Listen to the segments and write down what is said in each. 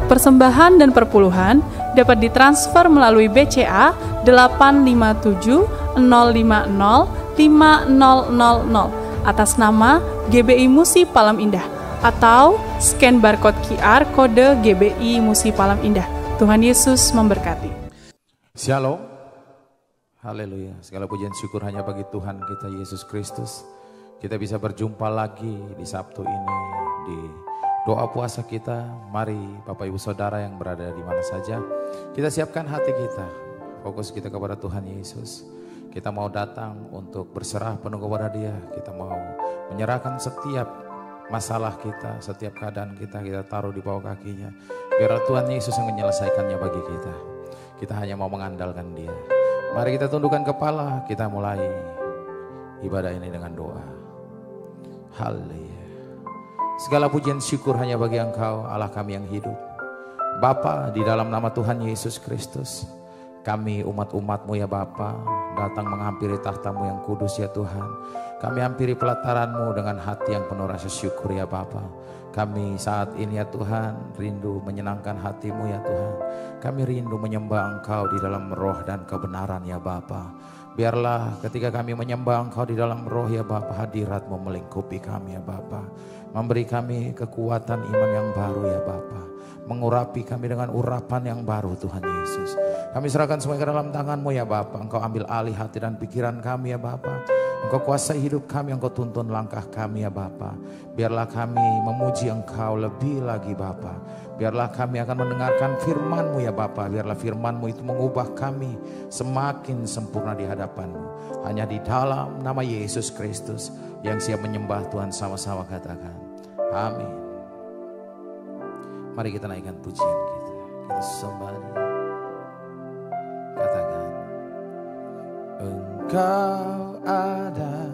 Persembahan dan perpuluhan dapat ditransfer melalui BCA 857 050 5000 atas nama GBI Musi Palam Indah atau scan barcode QR kode GBI Musi Palam Indah. Tuhan Yesus memberkati. Shalom. Haleluya. Segala pujian syukur hanya bagi Tuhan kita Yesus Kristus. Kita bisa berjumpa lagi di Sabtu ini di doa puasa kita. Mari Bapak Ibu Saudara yang berada di mana saja, kita siapkan hati kita, fokus kita kepada Tuhan Yesus. Kita mau datang untuk berserah penuh kepada Dia. Kita mau menyerahkan setiap masalah kita, setiap keadaan kita, kita taruh di bawah kakinya. Biar Tuhan Yesus yang menyelesaikannya bagi kita. Kita hanya mau mengandalkan Dia. Mari kita tundukkan kepala, kita mulai ibadah ini dengan doa. Haleluya. Segala pujian syukur hanya bagi Engkau, Allah kami yang hidup. Bapa, di dalam nama Tuhan Yesus Kristus, kami umat-umat-Mu ya Bapa, datang menghampiri tahta-Mu yang kudus ya Tuhan. Kami hampiri pelataran-Mu dengan hati yang penuh rasa syukur ya Bapa. Kami saat ini ya Tuhan, rindu menyenangkan hati-Mu ya Tuhan. Kami rindu menyembah Engkau di dalam roh dan kebenaran ya Bapa. Biarlah ketika kami menyembah Engkau di dalam roh ya Bapa, hadirat-Mu melingkupi kami ya Bapa. Memberi kami kekuatan iman yang baru ya Bapa. Mengurapi kami dengan urapan yang baru Tuhan Yesus. Kami serahkan semua ke dalam tangan-Mu ya Bapa. Engkau ambil alih hati dan pikiran kami ya Bapa. Engkau kuasai hidup kami, Engkau tuntun langkah kami ya Bapa. Biarlah kami memuji Engkau lebih lagi Bapa. Biarlah kami akan mendengarkan firman-Mu ya Bapa. Biarlah firman-Mu itu mengubah kami semakin sempurna di hadapan-Mu. Hanya di dalam nama Yesus Kristus yang siap menyembah Tuhan, sama-sama katakan amin. Mari kita naikkan pujian kita. Kita sembah Dia. Katakan, Engkau ada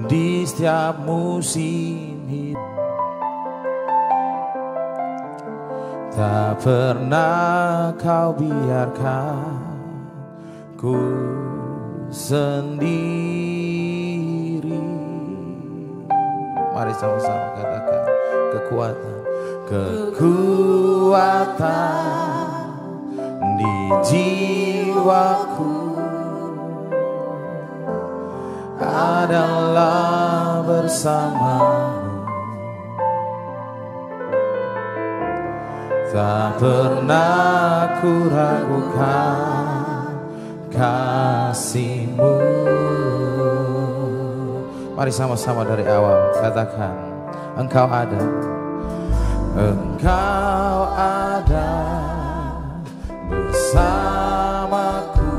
di setiap musim hidup. Tak pernah Kau biarkan ku sendiri. Mari sama-sama katakan kekuatan di jiwaku adalah bersamamu. Tak pernah ku ragukan kasih-Mu. Mari sama-sama dari awal katakan, Engkau ada. Engkau ada bersamaku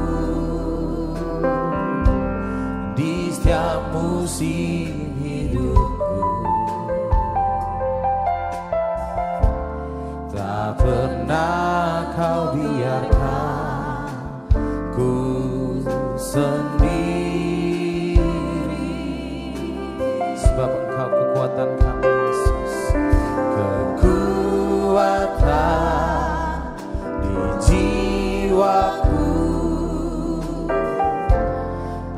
di setiap musim hidupku. Tak pernah Kau biarkan ku sendiri. Sebab Engkau kekuatan kami Yesus. Kekuatan di jiwaku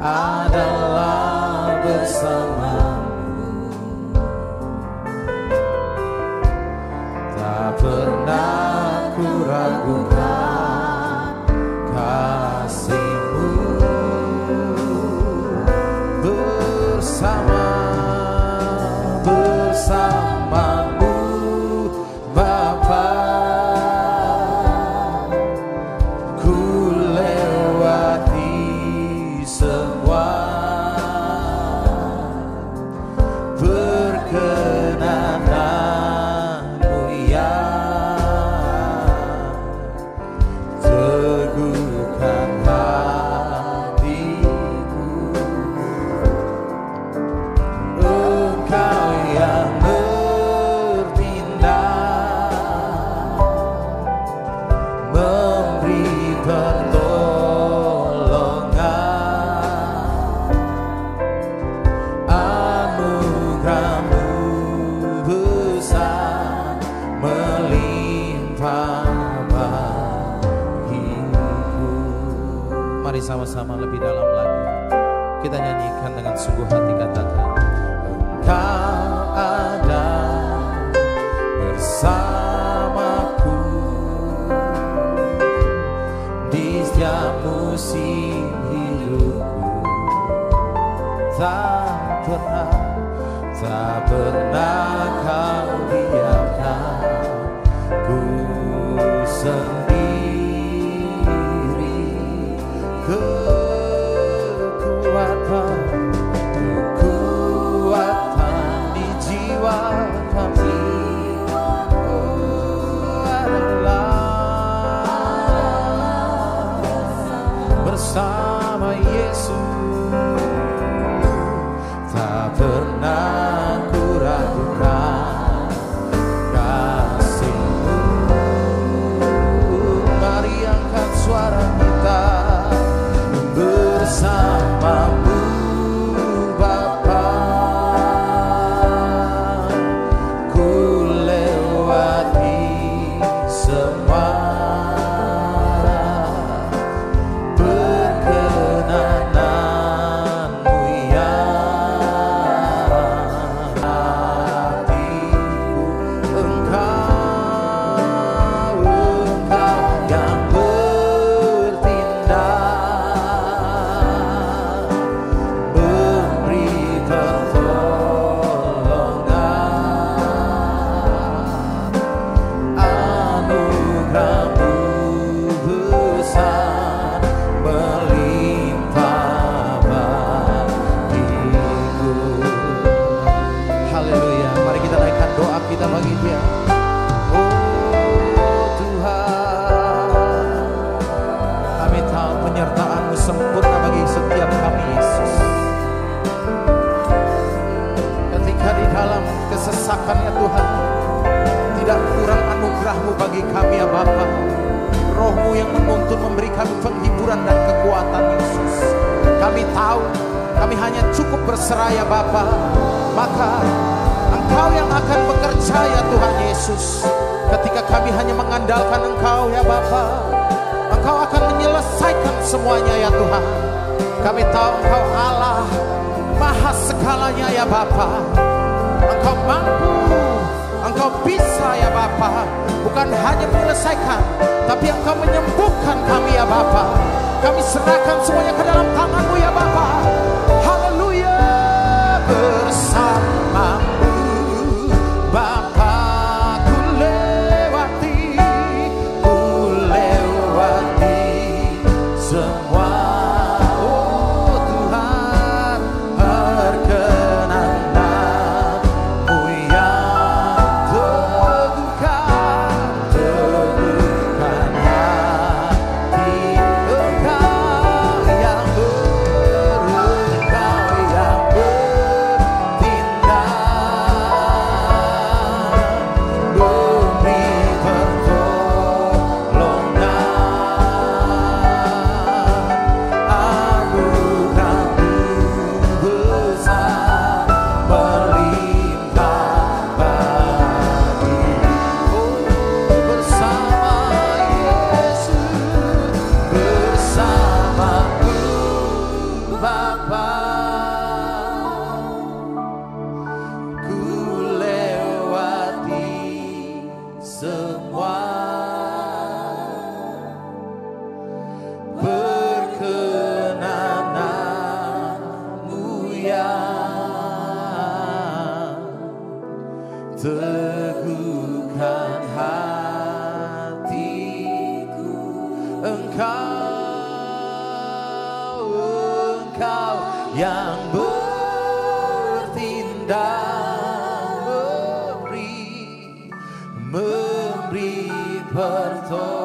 adalah bersamamu. Tak pernah ku ragukan kasih-Mu. Bersamamu Bapa, ku lewati semua. Perkenan-Mu ya teguhkan hatiku. Engkau yang bertindak, memberi pertolongan. Anugerah-Mu besar melimpah bagiku. Mari sama-sama lebih dalam lagi kita nyanyikan dengan sungguh hati, katakan tak pernah kau biarkan ku sendiri. Kekuatan di jiwa kami adalah bersama Yesus. Tak pernah ku ragukan kasih-Mu. Mari angkat suara kita bersama-Mu Bapa. Ku lewati semua perkenanan-Mu ya hatiku. Engkau yang bertindak, memberi pertolongan. Anugerah-Mu besar melimpah bagiku. Haleluya. Mari kita naikkan doa kita bagi Dia. Oh Tuhan, kami tahu penyertaan-Mu sempurna bagi setiap kami Yesus. Ketika di dalam kesesakannya Tuhan, tidak kurang anugerah-Mu bagi kami ya Bapa. Roh-Mu yang menuntun memberi kami penghiburan dan kekuatan Yesus. Kami tahu kami hanya cukup berserah ya Bapa. Maka Engkau yang akan bekerja ya Tuhan Yesus. Ketika kami hanya mengandalkan Engkau ya Bapa, Engkau akan menyelesaikan semuanya ya Tuhan. Kami tahu Engkau Allah maha segalanya ya Bapa. Engkau mampu, Engkau bisa ya Bapa. Bukan hanya menyelesaikan, tapi Engkau menyembuhkan kami ya Bapa. Kami serahkan semuanya ke dalam tangan-Mu ya Bapa. Haleluya. Bersama-Mu Bapa, ku lewati semua. Oh Tuhan, perkenanan-Mu yang teguhkan hati. Engkau yang teguhkan hatiku. Engkau yang bertindak, memberi pertolongan.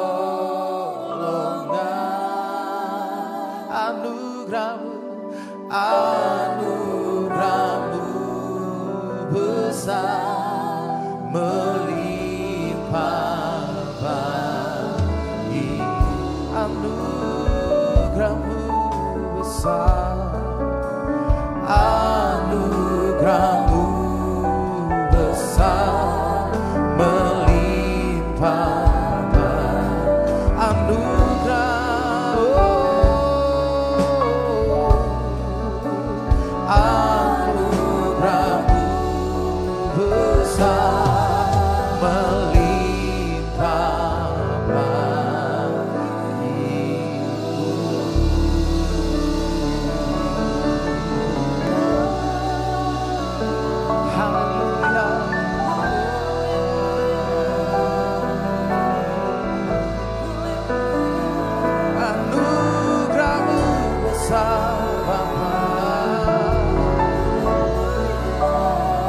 Anugerah-Mu besar melimpah bagi. Anugerah-Mu besar, anugerah-Mu besar melimpah bagi. Anugerah-Mu besar melimpah bagiku.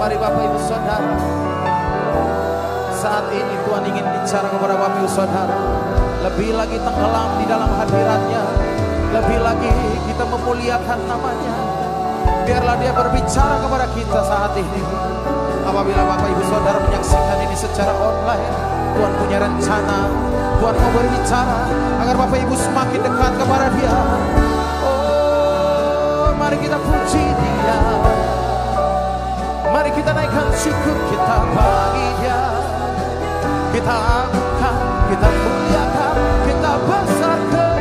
Mari Bapak Ibu Saudara, saat ini Tuhan ingin bicara kepada Bapak Ibu Saudara. Lebih lagi tenggelam di dalam hadirat-Nya, lebih lagi kita memuliakan namanya. Biarlah Dia berbicara kepada kita saat ini. Apabila Bapak Ibu Saudara menyaksikan ini secara online, Tuhan punya rencana, Tuhan mau berbicara agar Bapak Ibu semakin dekat kepada Dia. Oh, mari kita puji Dia, mari kita naikkan syukur kita bagi Dia. Kita angkat, kita muliakan, kita besarkan.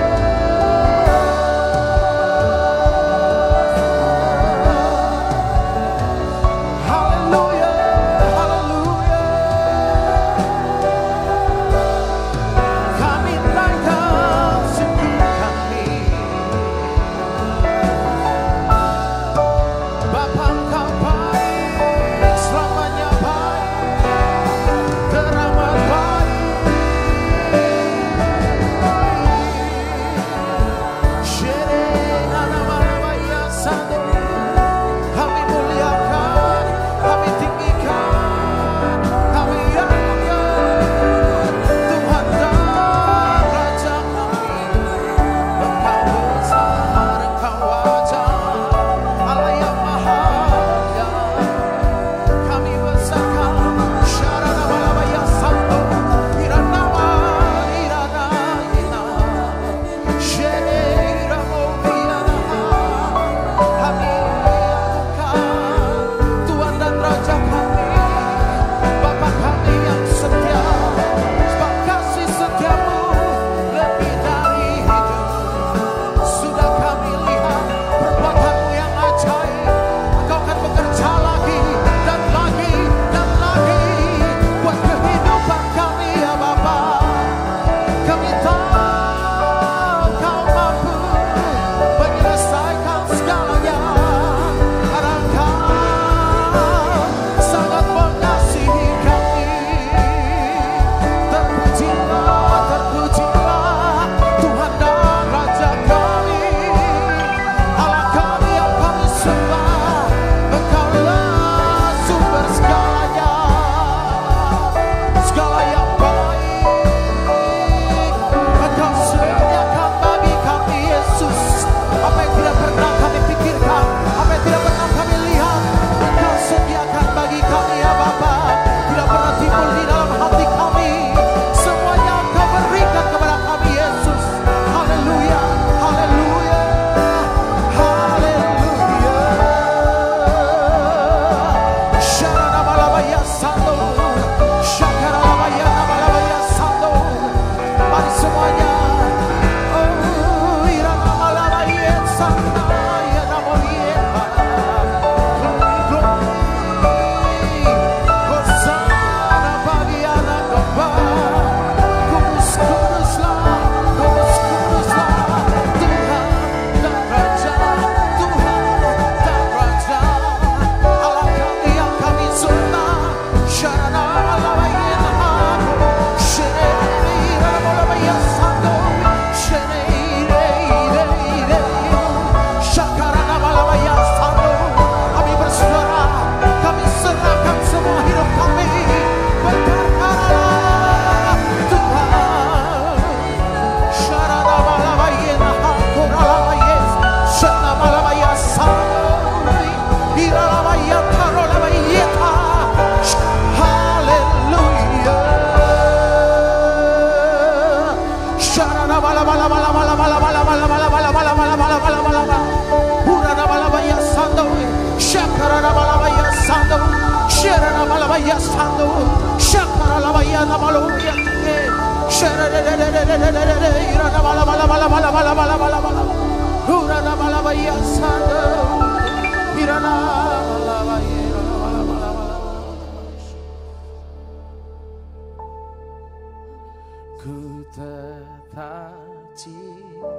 Ku tetap cinta,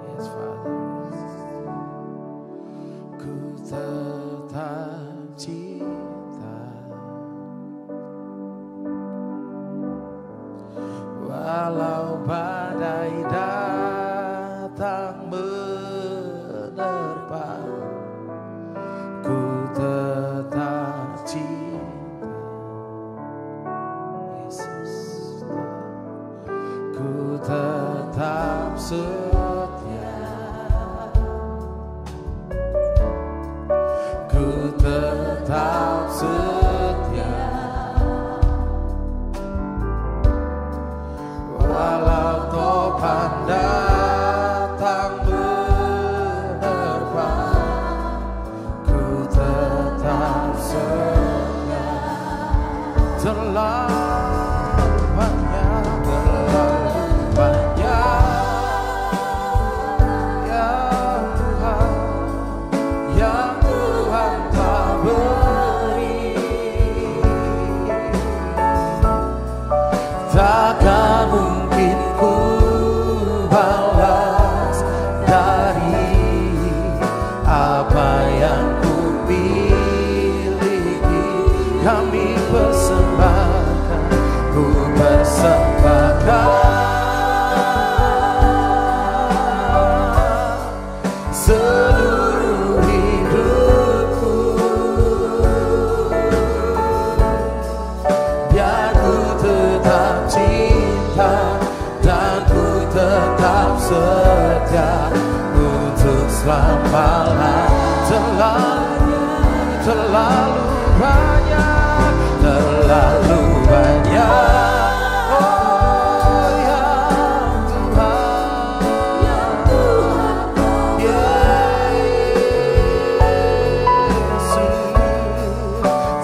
yes Father. Ku tetap cinta, walau badai datang menerpa, kami persembahkan, ku persembahkan seluruh hidupku, biar ku tetap cinta dan ku tetap setia untuk selama-lamanya. Terlalu banyak, terlalu banyak, oh ya Tuhan, Yesus,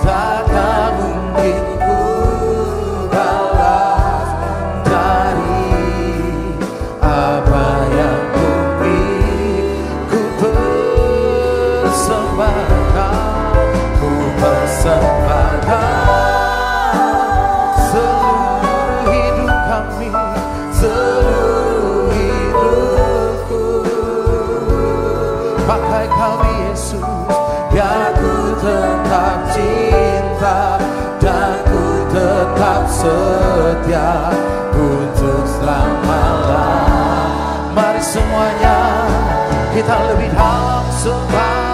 takkan mungkin ku balas dari apa yang ku persembahkan seluruh hidup kami, seluruh hidupku. Pakai kami Yesus, biar ku tetap cinta dan ku tetap setia untuk selama-lamanya. Mari semuanya kita lebih dalam sembah.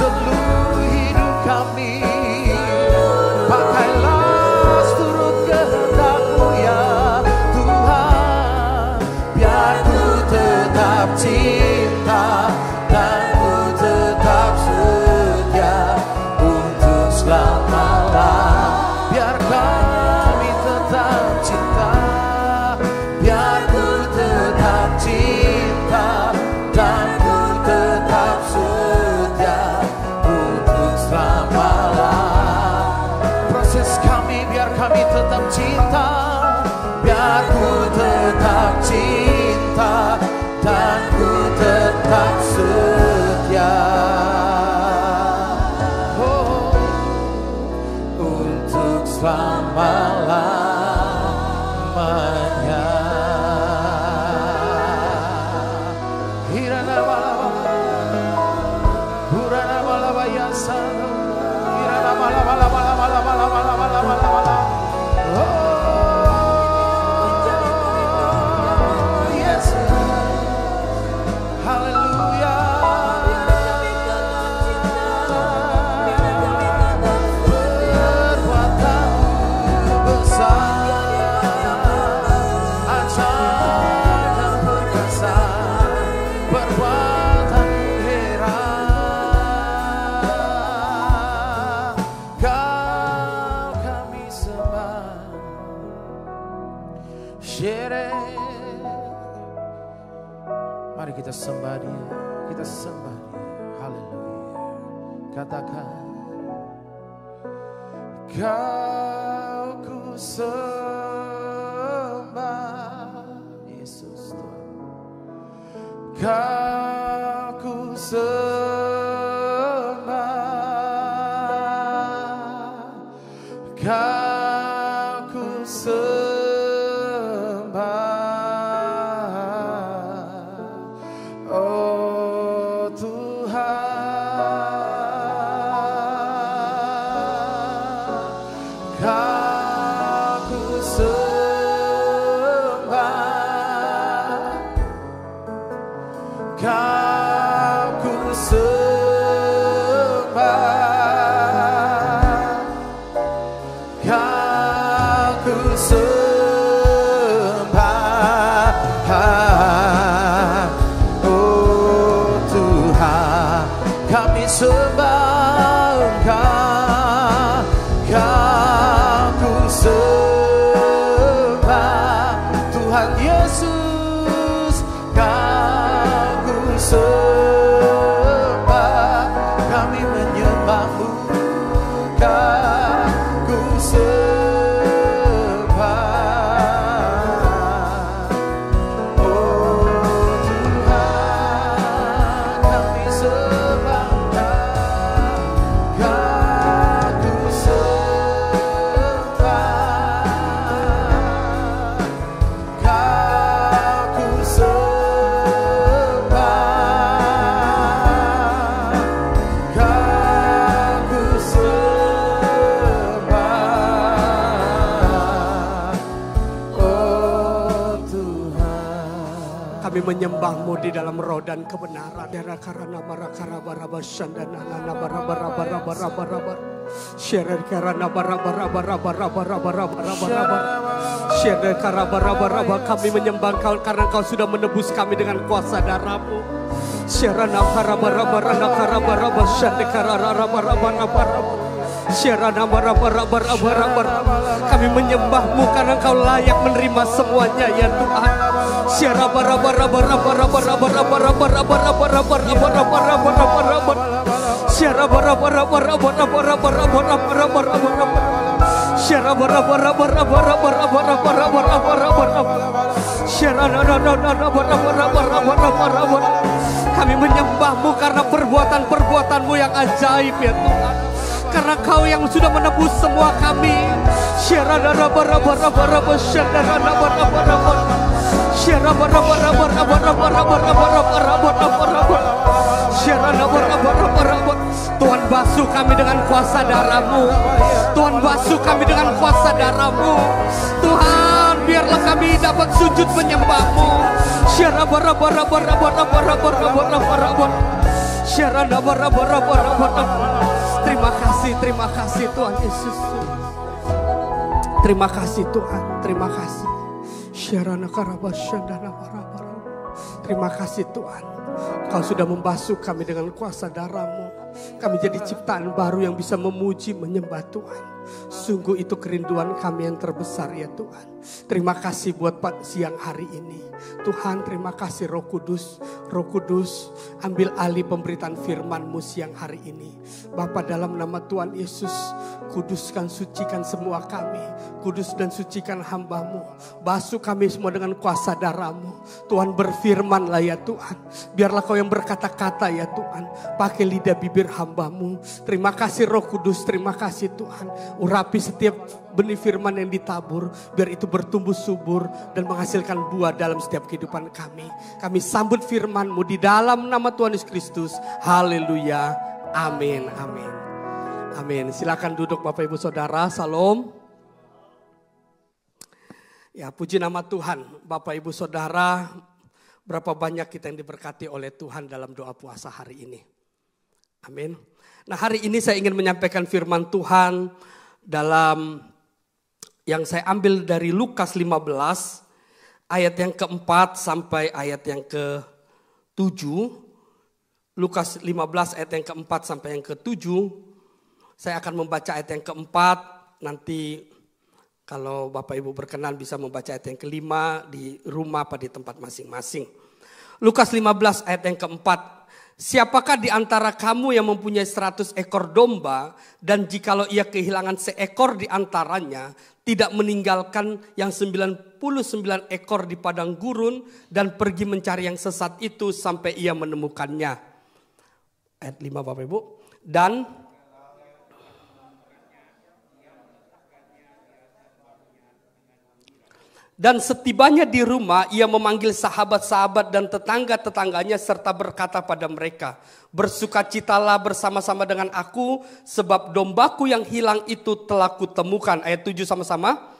Seluruh hidup kami, pakailah seturut kehendak-Mu ya Tuhan, biar ku tetap cinta dan ku tetap setia untuk selama-lamanya. Biar kami tetap cinta, biar ku tetap cinta dan ku tetap setia untuk selama-lamanya. Proses kami biar kami tetap cinta, biar ku tetap cinta dan ku tetap setia untuk selama-lamanya. Mari kita sembah Dia, kita sembah Dia. Haleluya. Katakan, Kau ku sembah, Yesus Tuhan. Kau ku sembah, Kau ku sembah. Sembah Engkau, Kau ku sembah, Tuhan Yesus, Kau ku sembah, kami menyembah-Mu. Menyembahmu di dalam roh dan kebenaran. Karena marakarabaraba sandana barabarabarabarabarabarabar. Share karena barabarabarabarabarabarabarabarabar. Share karabarabaraba, kami menyembah Kau karena Kau sudah menebus kami dengan kuasa darah-Mu. Share karabarabarabarabarabarabar shande karararabarabarabarabarabar. Kami menyembah-Mu karena Kau layak menerima semuanya ya Tuhan. Kami menyembah-Mu karena perbuatan-perbuatan-Mu yang ajaib ya Tuhan. Karena Kau yang sudah menebus semua kami. Tuhan basuh kami dengan kuasa darah-Mu. Tuhan basuh kami dengan kuasa darah-Mu. Tuhan, biarlah kami dapat sujud menyembah-Mu. Terima kasih Tuhan Yesus. Terima kasih Tuhan, terima kasih. Terima kasih Tuhan. Kau sudah membasuh kami dengan kuasa darah-Mu. Kami jadi ciptaan baru yang bisa memuji, menyembah Tuhan. Sungguh itu kerinduan kami yang terbesar ya Tuhan. Terima kasih buat siang hari ini. Tuhan, terima kasih Roh Kudus. Roh Kudus, ambil alih pemberitaan firman-Mu siang hari ini. Bapa, dalam nama Tuhan Yesus, kuduskan, sucikan semua kami. Kudus dan sucikan hamba-Mu. Basuh kami semua dengan kuasa darah-Mu. Tuhan, berfirmanlah ya Tuhan. Biarlah Kau yang berkata-kata ya Tuhan. Pakai lidah bibir hamba-Mu. Terima kasih Roh Kudus, terima kasih Tuhan. Urapi setiap benih firman yang ditabur. Biar itu bertumbuh subur dan menghasilkan buah dalam setiap kehidupan kami. Kami sambut firman-Mu di dalam nama Tuhan Yesus Kristus. Haleluya. Amin. Amin. Amin. Silakan duduk Bapak Ibu Saudara. Salam. Ya, puji nama Tuhan. Bapak Ibu Saudara, berapa banyak kita yang diberkati oleh Tuhan dalam doa puasa hari ini. Amin. Nah, hari ini saya ingin menyampaikan firman Tuhan dalam yang saya ambil dari Lukas 15 ayat yang keempat sampai ayat yang ke-7. Lukas 15 ayat yang keempat sampai yang ke-7. Saya akan membaca ayat yang keempat. Nanti kalau Bapak Ibu berkenan bisa membaca ayat yang kelima di rumah apa di tempat masing-masing. Lukas 15 ayat yang keempat. Siapakah di antara kamu yang mempunyai 100 ekor domba dan jikalau ia kehilangan seekor di antaranya tidak meninggalkan yang 99 ekor di padang gurun dan pergi mencari yang sesat itu sampai ia menemukannya. Ayat 5 Bapak Ibu. Dan setibanya di rumah, ia memanggil sahabat-sahabat dan tetangga-tetangganya serta berkata pada mereka, bersukacitalah bersama-sama dengan aku, sebab dombaku yang hilang itu telah kutemukan. Ayat 7 sama-sama.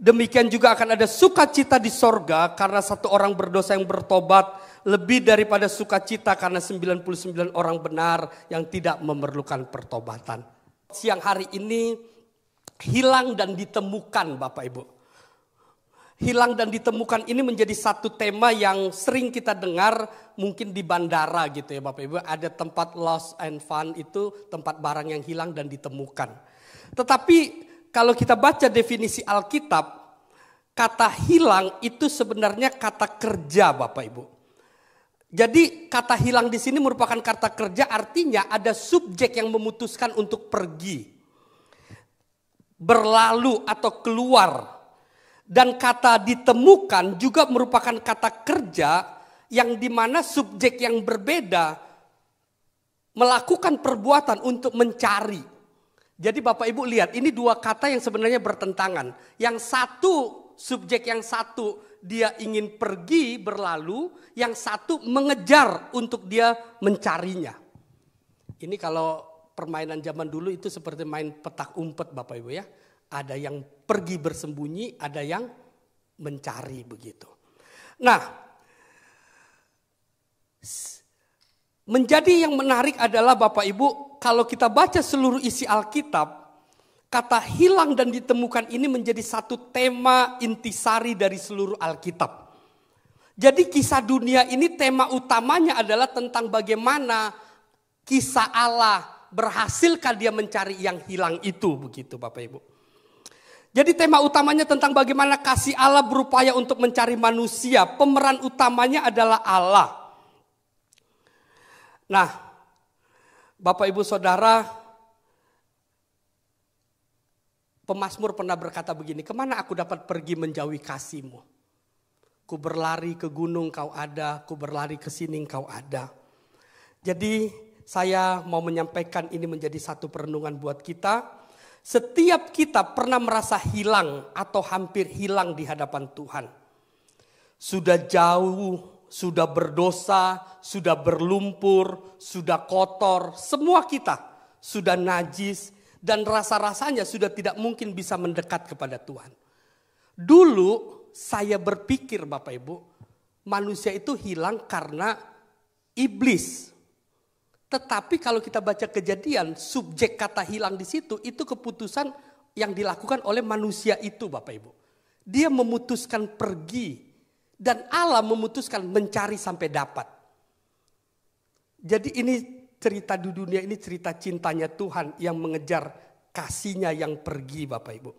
Demikian juga akan ada sukacita di sorga karena satu orang berdosa yang bertobat, lebih daripada sukacita karena 99 orang benar yang tidak memerlukan pertobatan. Siang hari ini, hilang dan ditemukan Bapak Ibu. Hilang dan ditemukan ini menjadi satu tema yang sering kita dengar mungkin di bandara gitu ya Bapak Ibu. Ada tempat lost and found, itu tempat barang yang hilang dan ditemukan. Tetapi kalau kita baca definisi Alkitab, kata hilang itu sebenarnya kata kerja Bapak Ibu. Jadi kata hilang di sini merupakan kata kerja, artinya ada subjek yang memutuskan untuk pergi. berlalu atau keluar. Dan kata ditemukan juga merupakan kata kerja yang dimana subjek yang berbeda melakukan perbuatan untuk mencari. Jadi Bapak Ibu lihat, ini dua kata yang sebenarnya bertentangan. Yang satu, subjek yang satu dia ingin pergi berlalu, yang satu mengejar untuk dia mencarinya. Ini kalau permainan zaman dulu itu seperti main petak umpet Bapak Ibu ya. Ada yang pergi bersembunyi, ada yang mencari begitu. Nah, menjadi yang menarik adalah Bapak Ibu, kalau kita baca seluruh isi Alkitab, kata hilang dan ditemukan ini menjadi satu tema intisari dari seluruh Alkitab. Jadi kisah dunia ini tema utamanya adalah tentang bagaimana kisah Allah berhasilkah dia mencari yang hilang itu, begitu Bapak Ibu. Jadi tema utamanya tentang bagaimana kasih Allah berupaya untuk mencari manusia. Pemeran utamanya adalah Allah. Nah, Bapak Ibu Saudara, pemazmur pernah berkata begini, kemana aku dapat pergi menjauhi kasih-Mu? Ku berlari ke gunung kau ada, ku berlari ke sini kau ada. Jadi saya mau menyampaikan ini menjadi satu perenungan buat kita. Setiap kita pernah merasa hilang atau hampir hilang di hadapan Tuhan. Sudah jauh, sudah berdosa, sudah berlumpur, sudah kotor. Semua kita sudah najis dan rasa-rasanya sudah tidak mungkin bisa mendekat kepada Tuhan. Dulu saya berpikir Bapak Ibu, manusia itu hilang karena iblis. Tetapi kalau kita baca Kejadian, subjek kata hilang di situ itu keputusan yang dilakukan oleh manusia itu Bapak Ibu. Dia memutuskan pergi dan Allah memutuskan mencari sampai dapat. Jadi ini cerita di dunia ini cerita cintanya Tuhan yang mengejar kasihnya yang pergi Bapak Ibu.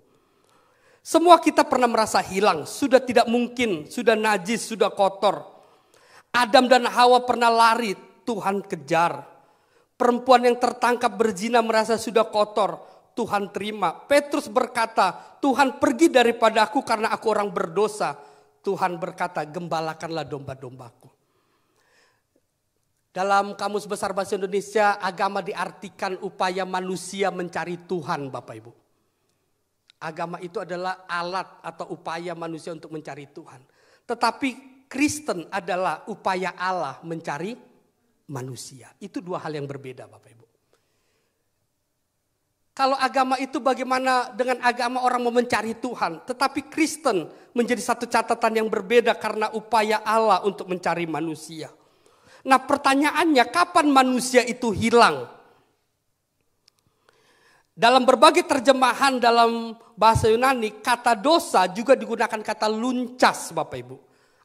Semua kita pernah merasa hilang, sudah tidak mungkin, sudah najis, sudah kotor. Adam dan Hawa pernah lari, Tuhan kejar. Perempuan yang tertangkap berzina merasa sudah kotor, Tuhan terima. Petrus berkata, Tuhan pergi daripada aku karena aku orang berdosa. Tuhan berkata, gembalakanlah domba-dombaku. Dalam Kamus Besar Bahasa Indonesia, agama diartikan upaya manusia mencari Tuhan Bapak Ibu. Agama itu adalah alat atau upaya manusia untuk mencari Tuhan. Tetapi Kristen adalah upaya Allah mencari manusia. Itu dua hal yang berbeda Bapak Ibu. Kalau agama itu bagaimana dengan agama orang mau mencari Tuhan. Tetapi Kristen menjadi satu catatan yang berbeda karena upaya Allah untuk mencari manusia. Nah pertanyaannya kapan manusia itu hilang? Dalam berbagai terjemahan dalam bahasa Yunani kata dosa juga digunakan kata luncas Bapak Ibu.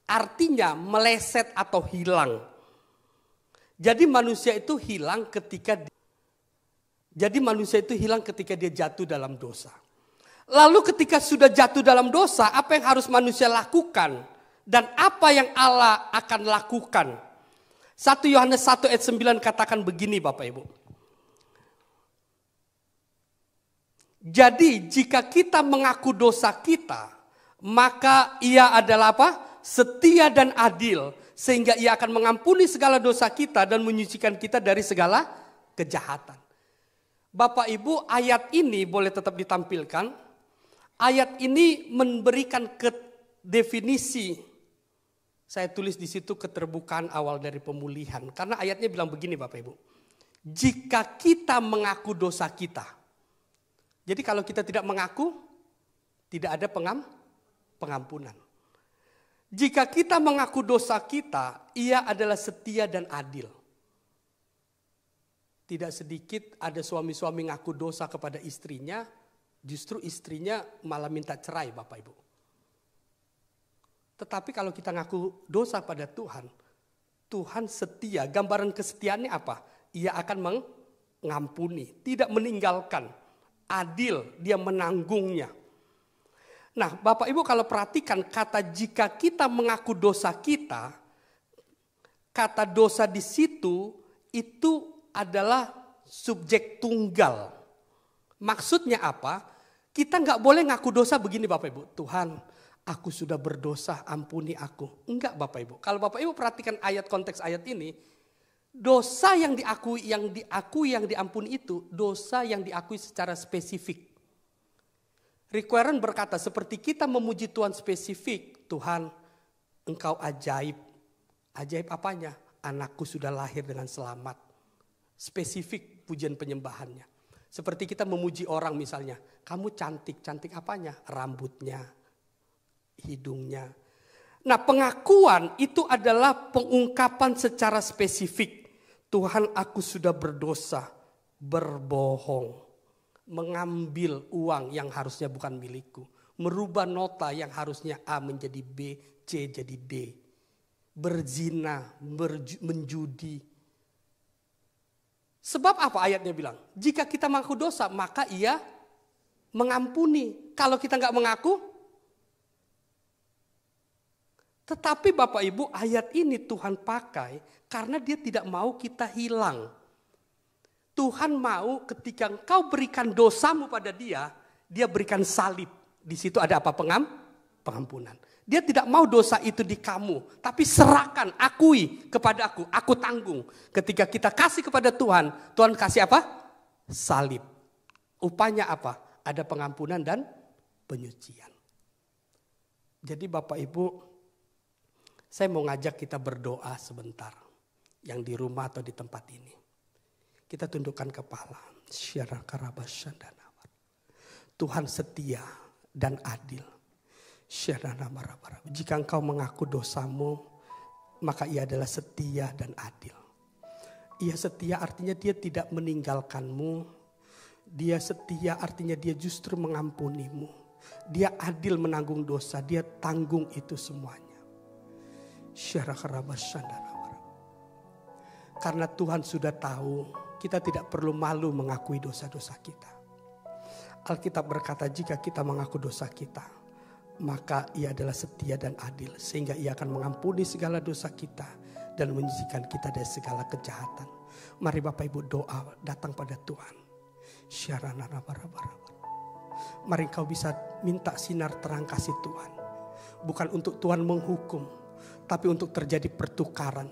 Artinya meleset atau hilang. Jadi manusia itu hilang ketika dia jatuh dalam dosa. Lalu ketika sudah jatuh dalam dosa, apa yang harus manusia lakukan? Dan apa yang Allah akan lakukan? 1 Yohanes 1 ayat 9 katakan begini Bapak Ibu. Jadi jika kita mengaku dosa kita, maka ia adalah apa? Setia dan adil. Sehingga ia akan mengampuni segala dosa kita dan menyucikan kita dari segala kejahatan. Bapak Ibu ayat ini boleh tetap ditampilkan. Ayat ini memberikan definisi. Saya tulis di situ keterbukaan awal dari pemulihan. Karena ayatnya bilang begini Bapak Ibu. Jika kita mengaku dosa kita. Jadi kalau kita tidak mengaku, tidak ada pengampunan. Jika kita mengaku dosa kita, ia adalah setia dan adil. Tidak sedikit ada suami-suami ngaku dosa kepada istrinya, justru istrinya malah minta cerai Bapak Ibu. Tetapi kalau kita ngaku dosa pada Tuhan, Tuhan setia. Gambaran kesetiaannya apa? Ia akan mengampuni, tidak meninggalkan, adil, dia menanggungnya. Nah Bapak Ibu kalau perhatikan kata jika kita mengaku dosa kita, kata dosa di situ itu adalah subjek tunggal. Maksudnya apa? Kita nggak boleh ngaku dosa begini Bapak Ibu. Tuhan, aku sudah berdosa, ampuni aku. Enggak Bapak Ibu. Kalau Bapak Ibu perhatikan konteks ayat ini, dosa yang diakui, yang diampuni itu dosa yang diakui secara spesifik. Rick Warren berkata, seperti kita memuji Tuhan spesifik, Tuhan, Engkau ajaib. Ajaib apanya? Anakku sudah lahir dengan selamat. Spesifik pujian penyembahannya. Seperti kita memuji orang misalnya, kamu cantik. Cantik apanya? Rambutnya, hidungnya. Nah, pengakuan itu adalah pengungkapan secara spesifik. Tuhan, aku sudah berdosa, berbohong, mengambil uang yang harusnya bukan milikku, merubah nota yang harusnya A menjadi B, C jadi D, berzina, menjudi. Sebab apa ayatnya bilang? Jika kita mengaku dosa, maka Ia mengampuni. Kalau kita nggak mengaku, tetapi Bapak Ibu, ayat ini Tuhan pakai karena Dia tidak mau kita hilang. Tuhan mau ketika engkau berikan dosamu pada Dia, Dia berikan salib. Di situ ada apa? Pengampunan. Dia tidak mau dosa itu di kamu, tapi serahkan, akui kepada aku tanggung. Ketika kita kasih kepada Tuhan, Tuhan kasih apa? Salib. Upanya apa? Ada pengampunan dan penyucian. Jadi Bapak Ibu, saya mau ngajak kita berdoa sebentar. Yang di rumah atau di tempat ini. Kita tundukkan kepala. Tuhan setia dan adil. Jika engkau mengaku dosamu, maka Ia adalah setia dan adil. Ia setia artinya Dia tidak meninggalkanmu. Dia setia artinya Dia justru mengampunimu. Dia adil menanggung dosa. Dia tanggung itu semuanya. Karena Tuhan sudah tahu, kita tidak perlu malu mengakui dosa-dosa kita. Alkitab berkata, jika kita mengaku dosa kita, maka Ia adalah setia dan adil, sehingga Ia akan mengampuni segala dosa kita dan menyucikan kita dari segala kejahatan. Mari Bapak Ibu doa datang pada Tuhan. Mari kau bisa minta sinar terang kasih Tuhan. Bukan untuk Tuhan menghukum, tapi untuk terjadi pertukaran.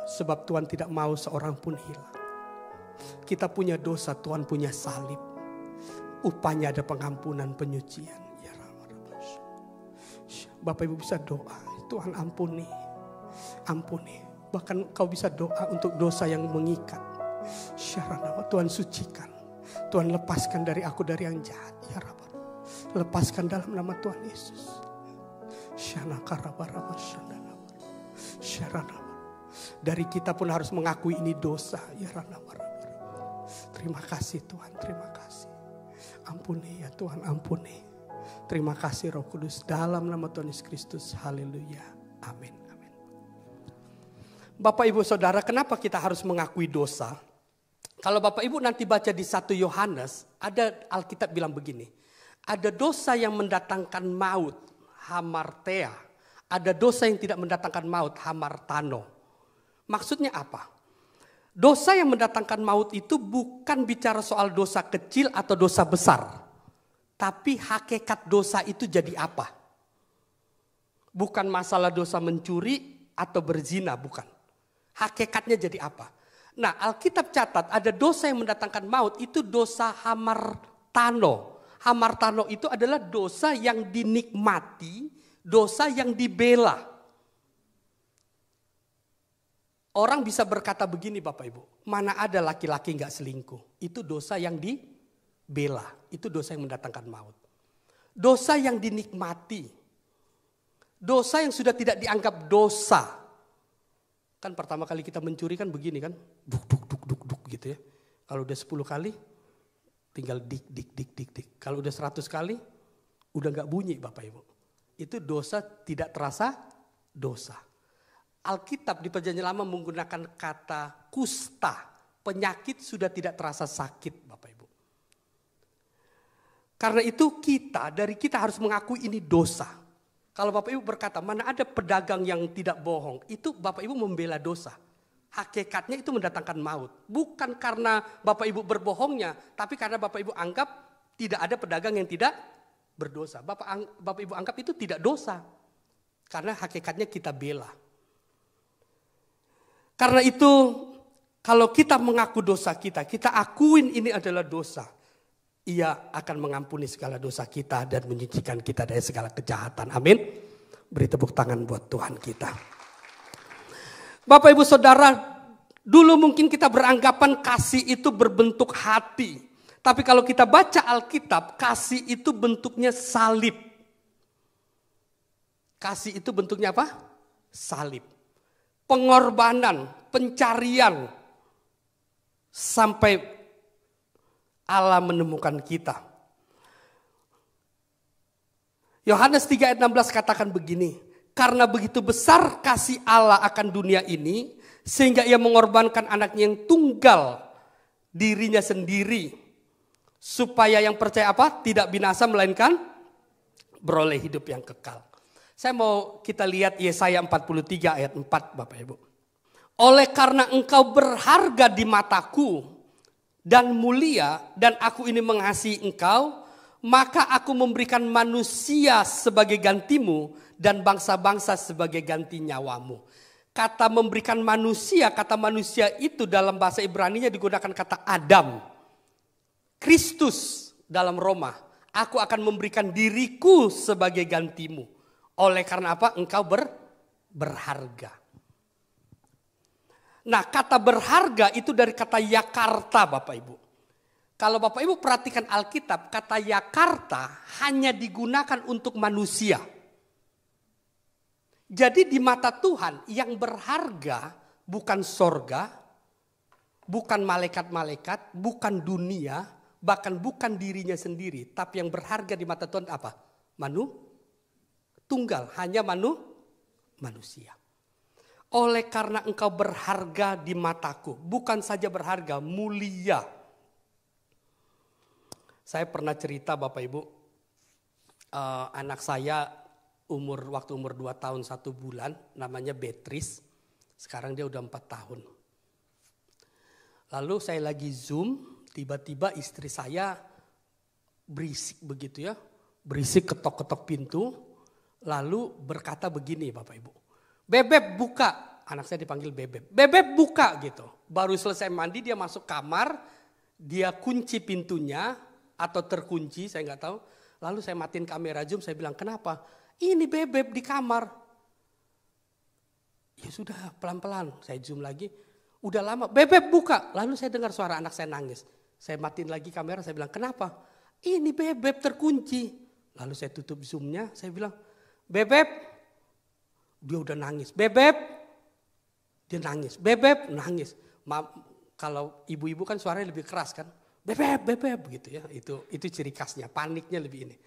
Sebab Tuhan tidak mau seorang pun hilang. Kita punya dosa, Tuhan punya salib. Upanya ada pengampunan, penyucian. Bapak Ibu bisa doa, Tuhan ampuni. Ampuni. Bahkan kau bisa doa untuk dosa yang mengikat. Tuhan sucikan. Tuhan lepaskan dari aku dari yang jahat. Ya Rabbah. Lepaskan dalam nama Tuhan Yesus. Dari kita pun harus mengakui ini dosa. Ya Rabbah. Terima kasih Tuhan, terima kasih. Ampuni ya Tuhan, ampuni. Terima kasih Roh Kudus dalam nama Tuhan Yesus Kristus. Haleluya. Amin. Amin. Bapak Ibu Saudara, kenapa kita harus mengakui dosa? Kalau Bapak Ibu nanti baca di 1 Yohanes, ada Alkitab bilang begini. Ada dosa yang mendatangkan maut, hamartia. Ada dosa yang tidak mendatangkan maut, hamartano. Maksudnya apa? Dosa yang mendatangkan maut itu bukan bicara soal dosa kecil atau dosa besar. Tapi hakikat dosa itu jadi apa? Bukan masalah dosa mencuri atau berzina, bukan. Hakikatnya jadi apa? Nah, Alkitab catat ada dosa yang mendatangkan maut, itu dosa hamartano. Hamartano itu adalah dosa yang dinikmati, dosa yang dibela. Orang bisa berkata begini Bapak Ibu, mana ada laki-laki gak selingkuh? Itu dosa yang dibela, itu dosa yang mendatangkan maut. Dosa yang dinikmati, dosa yang sudah tidak dianggap dosa. Kan pertama kali kita mencuri kan begini kan, duk gitu ya. Kalau udah 10 kali, tinggal dik. Kalau udah 100 kali, udah gak bunyi Bapak Ibu. Itu dosa tidak terasa dosa. Alkitab di Perjanjian Lama menggunakan kata kusta. Penyakit sudah tidak terasa sakit Bapak Ibu. Karena itu dari kita harus mengakui ini dosa. Kalau Bapak Ibu berkata mana ada pedagang yang tidak bohong. Itu Bapak Ibu membela dosa. hakikatnya itu mendatangkan maut. Bukan karena Bapak Ibu berbohongnya, tapi karena Bapak Ibu anggap tidak ada pedagang yang tidak berdosa. Bapak Ibu anggap itu tidak dosa. Karena hakikatnya kita bela. Karena itu kalau kita mengaku dosa kita akuin ini adalah dosa. Ia akan mengampuni segala dosa kita dan menyucikan kita dari segala kejahatan. Amin. Beri tepuk tangan buat Tuhan kita. Bapak Ibu Saudara, dulu mungkin kita beranggapan kasih itu berbentuk hati. Tapi kalau kita baca Alkitab, kasih itu bentuknya salib. Kasih itu bentuknya apa? Salib. Pengorbanan, pencarian. Sampai Allah menemukan kita. Yohanes 3 ayat 16 katakan begini. Karena begitu besar kasih Allah akan dunia ini, sehingga ia mengorbankan anaknya yang tunggal, dirinya sendiri. Supaya yang percaya apa? Tidak binasa melainkan beroleh hidup yang kekal. Saya mau kita lihat Yesaya 43 ayat 4 Bapak Ibu. Oleh karena engkau berharga di mataku dan mulia, dan aku ini mengasihi engkau, maka aku memberikan manusia sebagai gantimu dan bangsa-bangsa sebagai ganti nyawamu. Kata memberikan manusia, kata manusia itu dalam bahasa Ibrani-nya digunakan kata Adam. Kristus dalam Roma, aku akan memberikan diriku sebagai gantimu. Oleh karena apa? Engkau berharga. Nah, kata berharga itu dari kata yakarta Bapak Ibu. Kalau Bapak Ibu perhatikan Alkitab, kata yakarta hanya digunakan untuk manusia. Jadi di mata Tuhan yang berharga bukan sorga, bukan malaikat-malaikat, bukan dunia, bahkan bukan dirinya sendiri. Tapi yang berharga di mata Tuhan apa? Tunggal, hanya manusia. Oleh karena engkau berharga di mataku. Bukan saja berharga, mulia. Saya pernah cerita Bapak Ibu. Anak saya waktu umur 2 tahun 1 bulan. Namanya Beatrice. Sekarang dia udah 4 tahun. Lalu saya lagi Zoom. Tiba-tiba istri saya berisik begitu ya. Berisik ketok-ketok pintu. Lalu berkata begini Bapak Ibu. Bebeb buka, anak saya dipanggil Bebeb. Bebeb buka gitu. Baru selesai mandi dia masuk kamar, dia kunci pintunya atau terkunci, saya nggak tahu. Lalu saya matiin kamera Zoom, saya bilang kenapa? Ini Bebeb di kamar. Ya sudah pelan-pelan, saya zoom lagi. Udah lama, Bebeb buka. Lalu saya dengar suara anak saya nangis. Saya matiin lagi kamera, saya bilang kenapa? Ini Bebeb terkunci. Lalu saya tutup zoomnya, saya bilang Bebeb. Dia udah nangis. Bebeb. Dia nangis. Bebeb nangis. Kalau ibu-ibu kan suaranya lebih keras kan. Bebeb, bebeb gitu ya. Itu ciri khasnya. Paniknya lebih ini.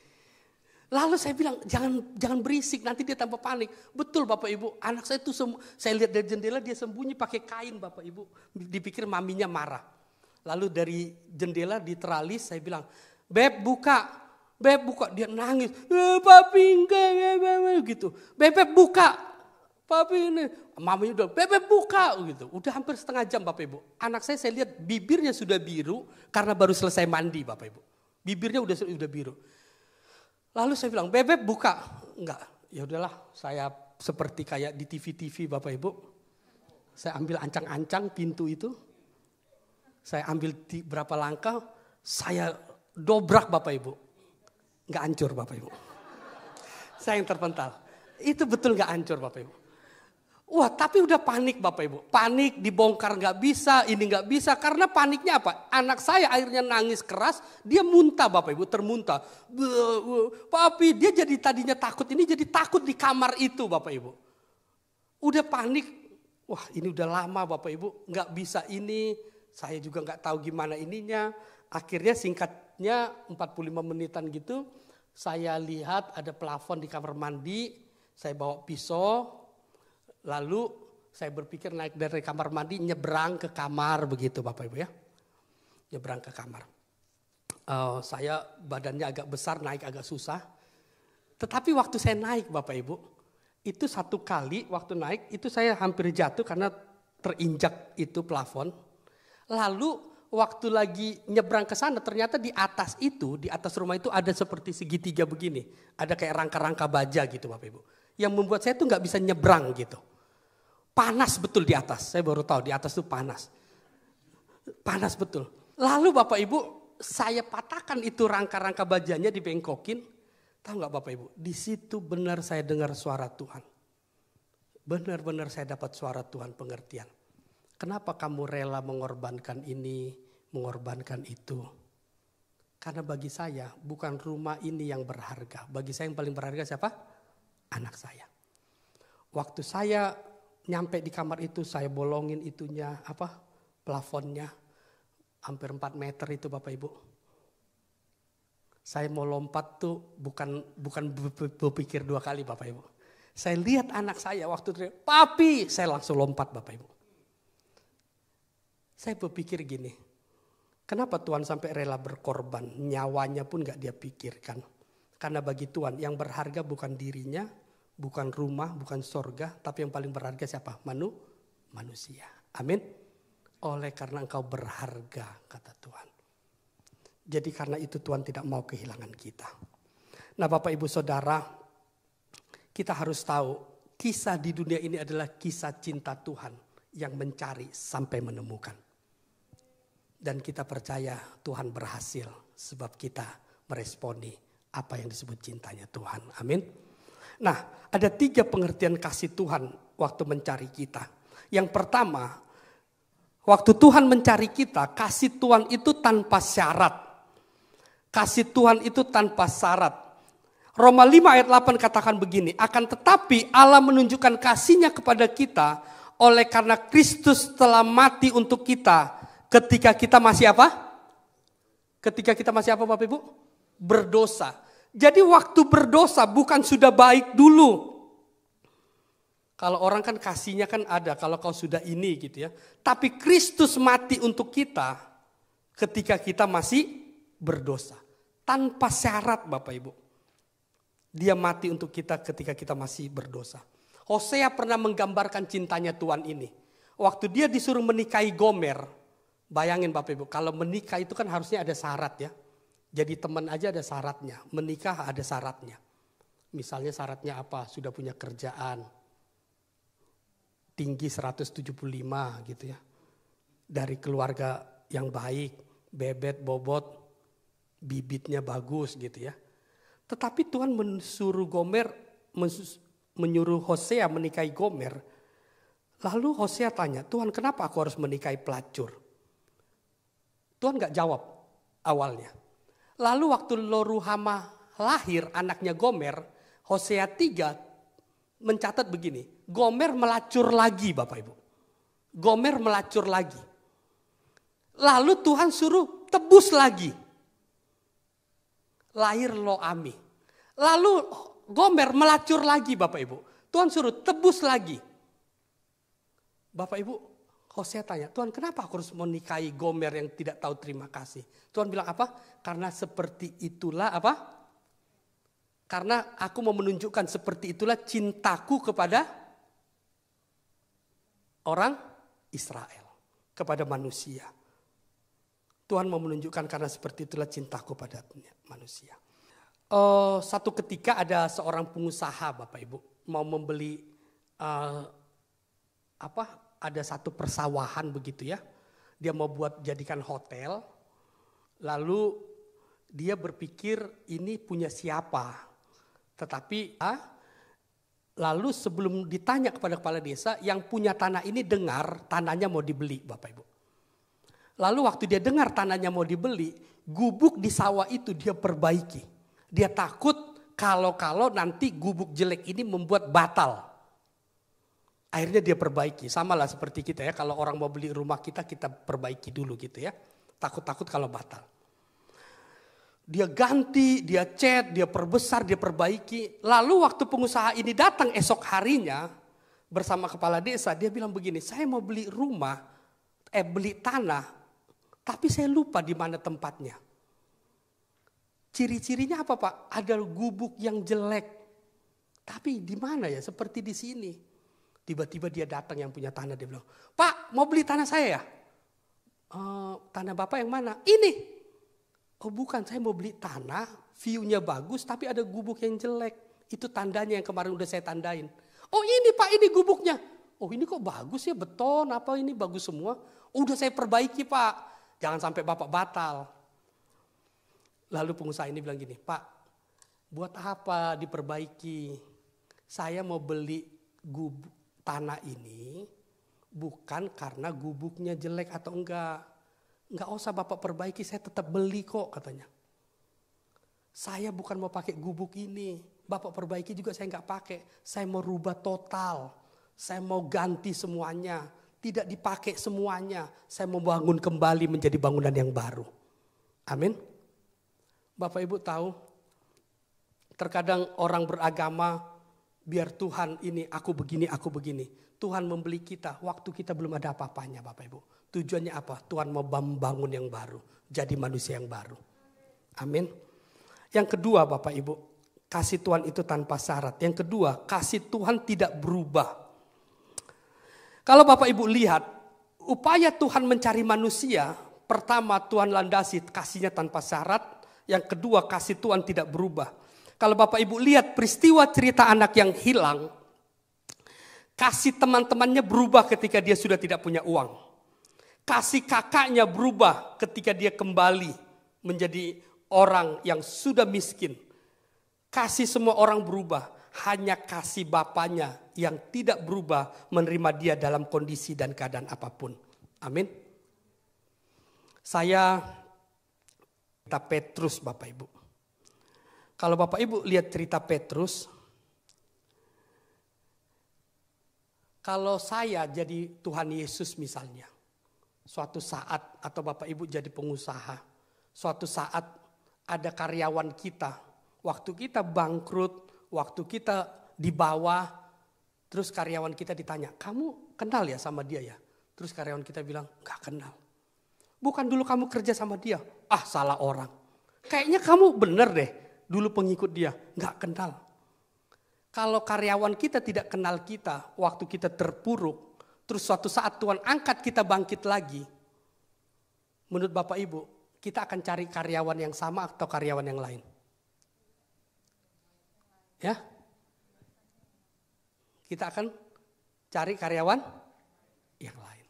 Lalu saya bilang jangan berisik. Nanti dia tambah panik. Betul Bapak Ibu. Anak saya itu saya lihat dari jendela dia sembunyi pakai kain Bapak Ibu. Dipikir maminya marah. Lalu dari jendela di teralis saya bilang. Beb buka. Beb buka, dia nangis. Papi enggak gitu. Bebeb buka. Papi ini. Mamanya udah Bebeb buka gitu. Udah hampir setengah jam Bapak Ibu. Anak saya lihat bibirnya sudah biru karena baru selesai mandi Bapak Ibu. Bibirnya udah biru. Lalu saya bilang, Bebeb buka. Enggak. Ya udahlah, saya seperti kayak di TV-TV Bapak Ibu. Saya ambil ancang-ancang pintu itu. Saya ambil berapa langkah, saya dobrak Bapak Ibu. Nggak hancur Bapak Ibu. Saya yang terpental. Itu betul nggak hancur Bapak Ibu. Wah tapi udah panik Bapak Ibu. Panik dibongkar nggak bisa, ini nggak bisa. Karena paniknya apa? Anak saya akhirnya nangis keras. Dia muntah Bapak Ibu, termuntah. Papi dia jadi tadinya takut, ini jadi takut di kamar itu Bapak Ibu. Udah panik. Wah ini udah lama Bapak Ibu. Nggak bisa ini. Saya juga nggak tahu gimana ininya. Akhirnya singkatnya 45 menitan gitu, saya lihat ada plafon di kamar mandi, saya bawa pisau, lalu saya berpikir naik dari kamar mandi nyebrang ke kamar begitu Bapak Ibu ya. Nyebrang ke kamar. Saya badannya agak besar, naik agak susah. Tetapi waktu saya naik Bapak Ibu, itu satu kali waktu naik itu saya hampir jatuh karena terinjak itu plafon. Lalu waktu lagi nyebrang ke sana ternyata di atas itu, di atas rumah itu ada seperti segitiga begini. Ada kayak rangka-rangka baja gitu Bapak Ibu. Yang membuat saya tuh gak bisa nyebrang gitu. Panas betul di atas, saya baru tahu di atas tuh panas. Panas betul. Lalu Bapak Ibu saya patahkan itu rangka-rangka bajanya dibengkokin. Tahu gak Bapak Ibu, di situ benar saya dengar suara Tuhan. Benar-benar saya dapat suara Tuhan pengertian. Kenapa kamu rela mengorbankan ini, mengorbankan itu? Karena bagi saya bukan rumah ini yang berharga. Bagi saya yang paling berharga siapa? Anak saya. Waktu saya nyampe di kamar itu saya bolongin itunya plafonnya. Hampir 4 meter itu Bapak Ibu. Saya mau lompat tuh bukan berpikir 2 kali Bapak Ibu. Saya lihat anak saya waktu teriak, "Papi!" Saya langsung lompat Bapak Ibu. Saya berpikir gini, kenapa Tuhan sampai rela berkorban? Nyawanya pun gak dia pikirkan. Karena bagi Tuhan yang berharga bukan dirinya, bukan rumah, bukan sorga. Tapi yang paling berharga siapa? Manusia. Amin. Oleh karena engkau berharga, kata Tuhan. Jadi karena itu Tuhan tidak mau kehilangan kita. Nah Bapak Ibu Saudara, kita harus tahu kisah di dunia ini adalah kisah cinta Tuhan yang mencari sampai menemukan. Dan kita percaya Tuhan berhasil sebab kita meresponi apa yang disebut cintanya Tuhan. Amin. Nah, ada 3 pengertian kasih Tuhan waktu mencari kita. Yang pertama, waktu Tuhan mencari kita, kasih Tuhan itu tanpa syarat. Kasih Tuhan itu tanpa syarat. Roma 5 ayat 8 katakan begini, akan tetapi Allah menunjukkan kasih-Nya kepada kita oleh karena Kristus telah mati untuk kita ketika kita masih apa? Ketika kita masih apa Bapak Ibu? Berdosa. Jadi waktu berdosa bukan sudah baik dulu. Kalau orang kan kasihnya kan ada kalau kau sudah ini gitu ya. Tapi Kristus mati untuk kita ketika kita masih berdosa. Tanpa syarat Bapak Ibu. Dia mati untuk kita ketika kita masih berdosa. Hosea pernah menggambarkan cintanya Tuhan ini. Waktu dia disuruh menikahi Gomer. Bayangin Bapak Ibu, kalau menikah itu kan harusnya ada syarat ya. Jadi teman aja ada syaratnya. Menikah ada syaratnya. Misalnya syaratnya apa? Sudah punya kerjaan. Tinggi 175 gitu ya. Dari keluarga yang baik. Bebet, bobot. Bibitnya bagus gitu ya. Tetapi Tuhan menyuruh Hosea menikahi Gomer. Lalu Hosea tanya, Tuhan kenapa aku harus menikahi pelacur? Tuhan gak jawab awalnya. Lalu waktu Loruhama lahir anaknya Gomer, Hosea 3 mencatat begini. Gomer melacur lagi Bapak Ibu. Gomer melacur lagi. Lalu Tuhan suruh tebus lagi. Lahir Loami. Lalu Gomer melacur lagi Bapak Ibu. Tuhan suruh tebus lagi. Bapak Ibu, Hosea tanya, Tuhan kenapa aku harus menikahi Gomer yang tidak tahu terima kasih? Tuhan bilang apa? Karena seperti itulah apa? Karena aku mau menunjukkan seperti itulah cintaku kepada orang Israel. Kepada manusia. Tuhan mau menunjukkan karena seperti itulah cintaku pada manusia. Satu ketika ada seorang pengusaha Bapak Ibu mau membeli ada satu persawahan begitu ya. Dia mau buat jadikan hotel. Lalu dia berpikir ini punya siapa. Tetapi lalu sebelum ditanya kepada kepala desa, yang punya tanah ini dengar tanahnya mau dibeli Bapak Ibu. Lalu waktu dia dengar tanahnya mau dibeli, gubuk di sawah itu dia perbaiki. Dia takut kalau nanti gubuk jelek ini membuat batal. Akhirnya dia perbaiki. Sama lah seperti kita ya, kalau orang mau beli rumah kita perbaiki dulu gitu ya. Takut-takut kalau batal. Dia ganti, dia cat, dia perbesar, dia perbaiki. Lalu waktu pengusaha ini datang esok harinya bersama kepala desa, dia bilang begini, saya mau beli rumah, beli tanah, tapi saya lupa di mana tempatnya. Ciri-cirinya apa Pak? Ada gubuk yang jelek. Tapi di mana ya? Seperti di sini. Tiba-tiba dia datang yang punya tanah, dia bilang, "Pak, mau beli tanah saya ya?" Tanah Bapak yang mana? Ini. Oh bukan, saya mau beli tanah, view-nya bagus tapi ada gubuk yang jelek. Itu tandanya yang kemarin udah saya tandain. Oh ini Pak, ini gubuknya. Oh ini kok bagus ya, beton apa ini bagus semua. Udah saya perbaiki Pak, jangan sampai Bapak batal. Lalu pengusaha ini bilang gini, "Pak, buat apa diperbaiki? Saya mau beli gubuk tanah ini bukan karena gubuknya jelek atau enggak. Enggak usah Bapak perbaiki, saya tetap beli kok," katanya. "Saya bukan mau pakai gubuk ini. Bapak perbaiki juga saya enggak pakai. Saya mau rubah total. Saya mau ganti semuanya. Tidak dipakai semuanya. Saya mau bangun kembali menjadi bangunan yang baru." Amin. Bapak Ibu tahu, terkadang orang beragama, biar Tuhan ini aku begini, aku begini. Tuhan membeli kita, waktu kita belum ada apa-apanya Bapak Ibu. Tujuannya apa? Tuhan mau membangun yang baru. Jadi manusia yang baru. Amin. Yang kedua Bapak Ibu, kasih Tuhan itu tanpa syarat. Yang kedua, kasih Tuhan tidak berubah. Kalau Bapak Ibu lihat, upaya Tuhan mencari manusia, pertama Tuhan landasi kasihnya tanpa syarat. Yang kedua, kasih Tuhan tidak berubah. Kalau Bapak Ibu lihat peristiwa cerita anak yang hilang, kasih teman-temannya berubah ketika dia sudah tidak punya uang. Kasih kakaknya berubah ketika dia kembali menjadi orang yang sudah miskin. Kasih semua orang berubah. Hanya kasih bapaknya yang tidak berubah menerima dia dalam kondisi dan keadaan apapun. Amin. Saya cerita Petrus Bapak Ibu. Kalau Bapak Ibu lihat cerita Petrus, kalau saya jadi Tuhan Yesus misalnya, suatu saat atau Bapak Ibu jadi pengusaha, suatu saat ada karyawan kita, waktu kita bangkrut, waktu kita di bawah, terus karyawan kita ditanya, "Kamu kenal ya sama dia ya?" Terus karyawan kita bilang, "Gak kenal." "Bukan dulu kamu kerja sama dia?" "Ah salah orang." "Kayaknya kamu bener deh, dulu pengikut dia." Gak kenal. Kalau karyawan kita tidak kenal kita, waktu kita terpuruk, terus suatu saat Tuhan angkat kita bangkit lagi. Menurut Bapak Ibu, kita akan cari karyawan yang sama atau karyawan yang lain? Ya? Kita akan cari karyawan yang lain.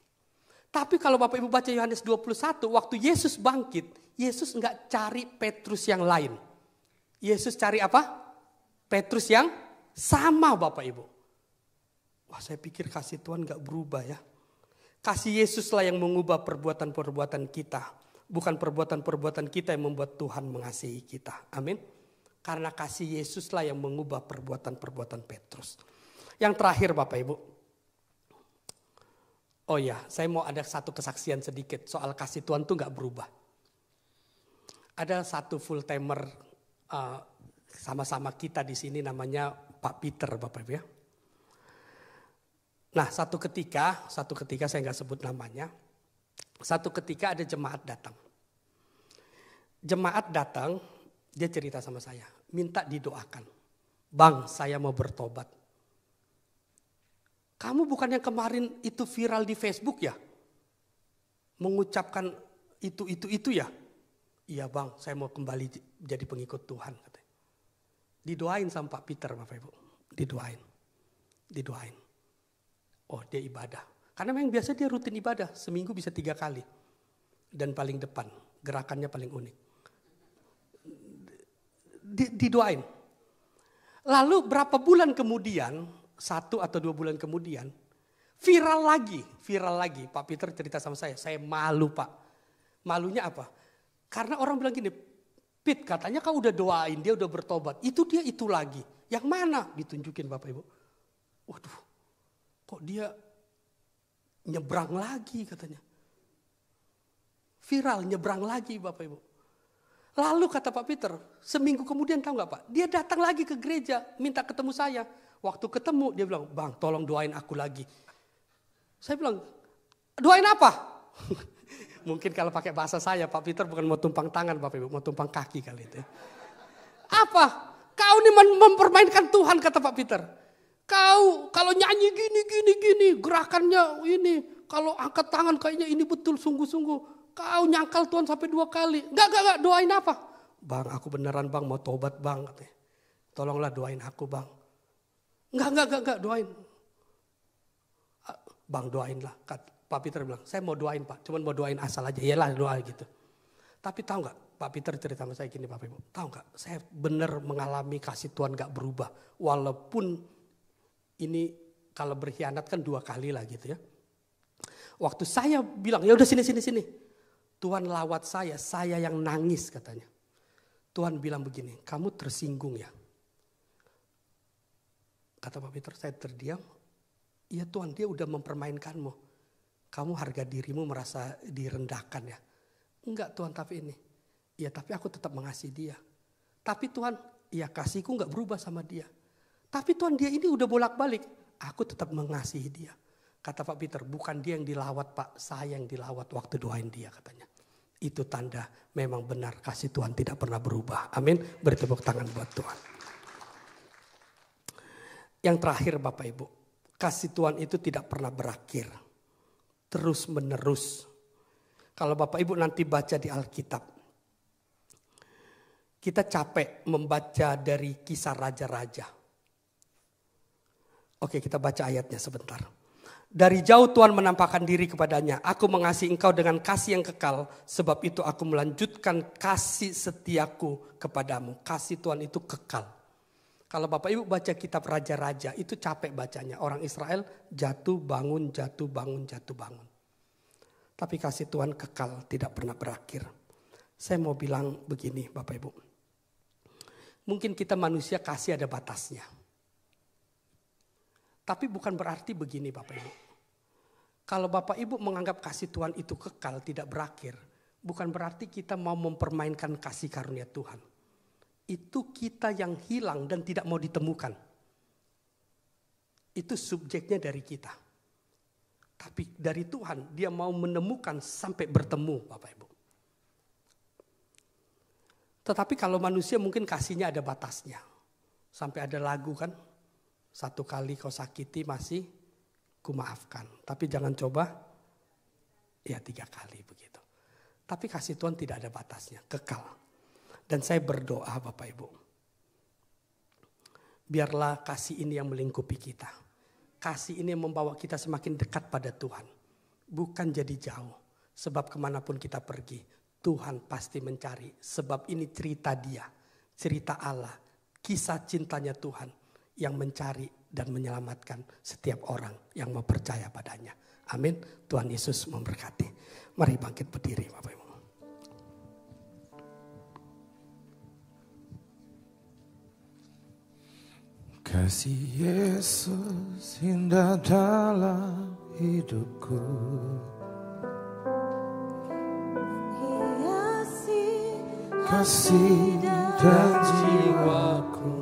Tapi kalau Bapak Ibu baca Yohanes 21, waktu Yesus bangkit, Yesus enggak cari Petrus yang lain. Yesus cari apa? Petrus yang sama Bapak Ibu. Wah saya pikir kasih Tuhan enggak berubah ya. Kasih Yesuslah yang mengubah perbuatan-perbuatan kita. Bukan perbuatan-perbuatan kita yang membuat Tuhan mengasihi kita. Amin. Karena kasih Yesuslah yang mengubah perbuatan-perbuatan Petrus. Yang terakhir Bapak Ibu. Oh ya, saya mau ada satu kesaksian sedikit soal kasih Tuhan itu gak berubah. Ada satu full timer sama-sama kita di sini namanya Pak Peter Bapak Ibu ya. Nah satu ketika saya gak sebut namanya. Satu ketika ada jemaat datang. Jemaat datang, dia cerita sama saya, minta didoakan. "Bang, saya mau bertobat." "Kamu bukan yang kemarin itu viral di Facebook ya? Mengucapkan itu ya?" "Iya bang, saya mau kembali jadi pengikut Tuhan." Katanya. Didoain sama Pak Peter Bapak Ibu. Didoain. Oh dia ibadah. Karena memang biasa dia rutin ibadah. Seminggu bisa 3 kali. Dan paling depan. Gerakannya paling unik. Didoain. Lalu berapa bulan kemudian, 1 atau 2 bulan kemudian, viral lagi. Pak Peter cerita sama saya malu Pak. Malunya apa? Karena orang bilang gini, "Pit katanya kau udah doain, dia udah bertobat. Itu dia itu lagi. Yang mana?" Ditunjukin Bapak Ibu. Waduh, kok dia nyebrang lagi katanya. Viral nyebrang lagi Bapak Ibu. Lalu kata Pak Peter, seminggu kemudian tahu gak Pak? Dia datang lagi ke gereja, minta ketemu saya. Waktu ketemu dia bilang, "Bang tolong doain aku lagi." Saya bilang, "Doain apa?" Mungkin kalau pakai bahasa saya, Pak Peter bukan mau tumpang tangan Bapak Ibu, mau tumpang kaki kali itu. "Apa? Kau ini mempermainkan Tuhan," kata Pak Peter. Kau kalau nyanyi gini, gerakannya ini. Kalau angkat tangan kayaknya ini betul sungguh-sungguh. Kau nyangkal Tuhan sampai 2 kali. Enggak, doain apa? Bang, aku beneran bang mau tobat bang. Katanya. Tolonglah doain aku bang. Enggak, doain. Bang doain lah. Pak Peter bilang, saya mau doain Pak. Cuman mau doain asal aja. Yalah doa gitu. Tapi tahu gak, Pak Peter cerita sama saya gini Bapak Ibu. Tahu gak, saya benar mengalami kasih Tuhan gak berubah. Walaupun ini kalau berkhianat kan 2 kali lah gitu ya. Waktu saya bilang, ya udah sini. Tuhan lawat saya yang nangis katanya. Tuhan bilang begini, kamu tersinggung ya. Kata Pak Peter, saya terdiam. Iya Tuhan, dia udah mempermainkanmu. Kamu harga dirimu merasa direndahkan ya. Enggak Tuhan, tapi ini. Ya tapi aku tetap mengasihi dia. Tapi Tuhan, ya kasihku gak berubah sama dia. Tapi Tuhan, dia ini udah bolak-balik. Aku tetap mengasihi dia. Kata Pak Peter, bukan dia yang dilawat Pak, saya yang dilawat waktu doain dia katanya. Itu tanda memang benar kasih Tuhan tidak pernah berubah. Amin. Beri tepuk tangan buat Tuhan. Yang terakhir Bapak Ibu, kasih Tuhan itu tidak pernah berakhir. Terus menerus. Kalau Bapak Ibu nanti baca di Alkitab. Kita capek membaca dari kisah raja-raja. Oke, kita baca ayatnya sebentar. Dari jauh Tuhan menampakkan diri kepadanya. Aku mengasihi engkau dengan kasih yang kekal. Sebab itu aku melanjutkan kasih setiaku kepadamu. Kasih Tuhan itu kekal. Kalau Bapak Ibu baca kitab raja-raja itu capek bacanya. Orang Israel jatuh bangun. Tapi kasih Tuhan kekal, tidak pernah berakhir. Saya mau bilang begini Bapak Ibu. Mungkin kita manusia kasih ada batasnya. Tapi bukan berarti begini Bapak Ibu. Kalau Bapak Ibu menganggap kasih Tuhan itu kekal, tidak berakhir. Bukan berarti kita mau mempermainkan kasih karunia Tuhan. Itu kita yang hilang dan tidak mau ditemukan. Itu subjeknya dari kita. Tapi dari Tuhan dia mau menemukan sampai bertemu Bapak Ibu. Tetapi kalau manusia mungkin kasihnya ada batasnya. Sampai ada lagu kan. 1 kali kau sakiti masih kumaafkan. Tapi jangan coba ya 3 kali begitu. Tapi kasih Tuhan tidak ada batasnya, kekal. Dan saya berdoa Bapak Ibu. Biarlah kasih ini yang melingkupi kita. Kasih ini yang membawa kita semakin dekat pada Tuhan. Bukan jadi jauh. Sebab kemanapun kita pergi, Tuhan pasti mencari. Sebab ini cerita dia, cerita Allah, kisah cintanya Tuhan yang mencari dan menyelamatkan setiap orang yang mau percaya padanya. Amin. Tuhan Yesus memberkati. Mari bangkit berdiri Bapak Ibu. Kasih Yesus indah dalam hidupku. Kasih dan jiwaku.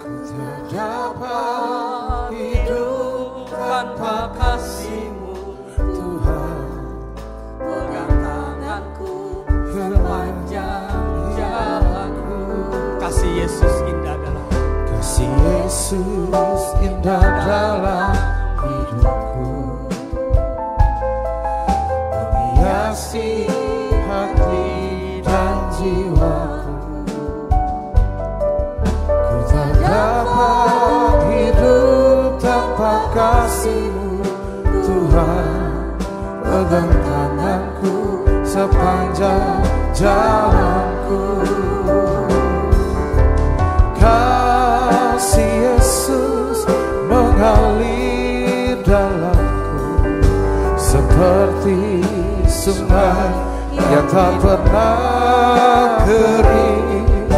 Ku tak dapat hidup tanpa kasih-Mu Tuhan. Pegang tanganku sepanjang jalanku. Kasih Yesus indah dalam. Kasih Yesus indah dalam hidupku. Menghiasi hati dan jiwaku. Ku tak dapat hidup tanpa kasih-Mu Tuhan. Pegang tanganku sepanjang jalanku. Kasih Yesus mengalir dalamku seperti sungai yang tak pernah kering.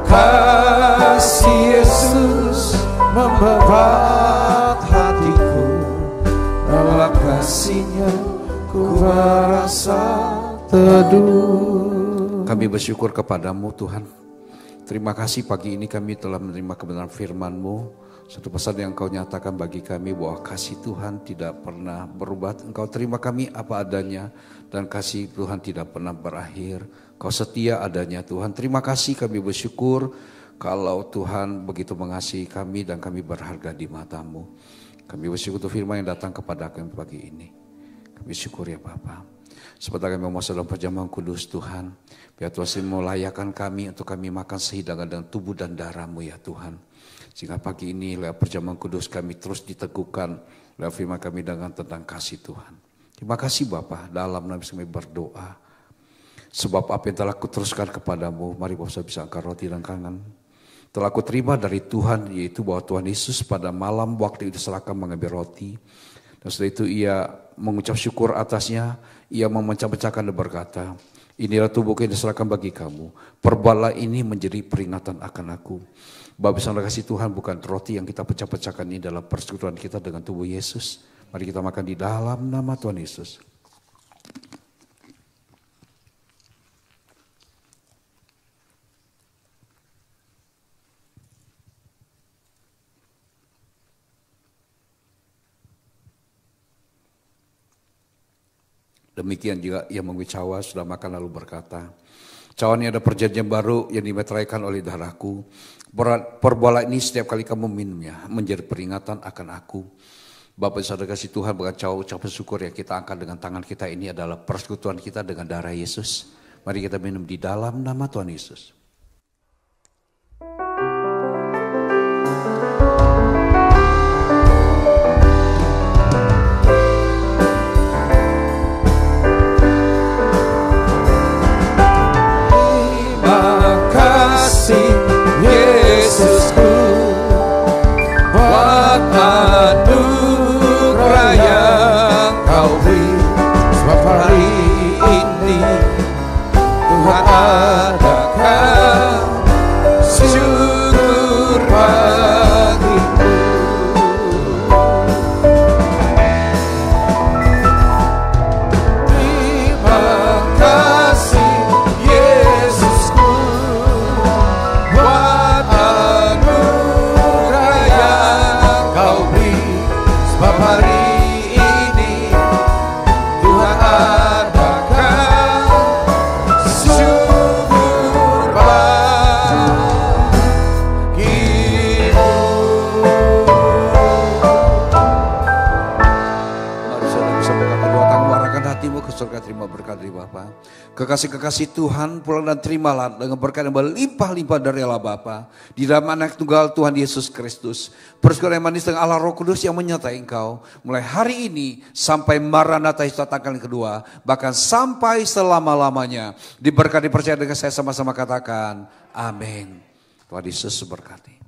Kasih Yesus membebat hatiku. Dalam kasih-Nya ku merasa teduh. Kami bersyukur kepadamu Tuhan. Terima kasih pagi ini kami telah menerima kebenaran firman-Mu. Satu pesan yang Engkau nyatakan bagi kami bahwa kasih Tuhan tidak pernah berubah. Engkau terima kami apa adanya dan kasih Tuhan tidak pernah berakhir. Kau setia adanya Tuhan. Terima kasih kami bersyukur Kalau Tuhan begitu mengasihi kami dan kami berharga di mata-Mu. Kami bersyukur untuk firman yang datang kepada kami pagi ini. Kami syukur ya Bapa. Sebentar kami masuk dalam perjamuan kudus Tuhan. Biar Tuhan melayakkan kami untuk kami makan sehidangan dengan tubuh dan darah-Mu ya Tuhan. Sehingga pagi ini lewat perjamuan kudus kami terus diteguhkan lewat firman kami dengan tentang kasih Tuhan. Terima kasih Bapa, dalam nama kami berdoa. Sebab apa yang telah kuteruskan kepadamu, mari Bapak bisa angkat roti dan kangen. Telah aku terima dari Tuhan, yaitu bahwa Tuhan Yesus pada malam waktu itu serahkan mengambil roti. Dan setelah itu ia mengucap syukur atasnya, ia memecah-pecahkan dan berkata, inilah tubuhku yang diserahkan bagi kamu. Perbuatlah ini menjadi peringatan akan aku. Bapak saudara kasih Tuhan, bukan roti yang kita pecah-pecahkan ini dalam persekutuan kita dengan tubuh Yesus. Mari kita makan di dalam nama Tuhan Yesus. Demikian juga ia mengambil cawan sudah makan lalu berkata, cawan ini ada perjanjian baru yang dimeteraikan oleh darahku. Perbuatlah ini setiap kali kamu minumnya menjadi peringatan akan aku. Bapak saudara kasih Tuhan, bukan cawan ucapan syukur yang kita angkat dengan tangan kita ini adalah persekutuan kita dengan darah Yesus. Mari kita minum di dalam nama Tuhan Yesus. Yesusku, buat anugerah yang kau beri. Sebab hari ini Tuhan adakan syukur bagimu. Terima kasih Yesusku, buat anugerah yang kau beri. Sebab hari ini Tuhan adakan syukur bagimu. Mari saudara bisa buka kedua tangan, arahkan hatimu ke surga, terima berkat dari Bapa. Kekasih-kekasih Tuhan, pulang dan terimalah dengan berkat yang berlimpah-limpah dari Allah Bapa. Di dalam anak tunggal Tuhan Yesus Kristus. Persekutuan yang manis dengan Allah Roh Kudus yang menyertai engkau. Mulai hari ini sampai Maranatha Yesus datang yang kedua. Bahkan sampai selama-lamanya. Diberkati percaya dengan saya sama-sama katakan. Amin. Tuhan Yesus berkati.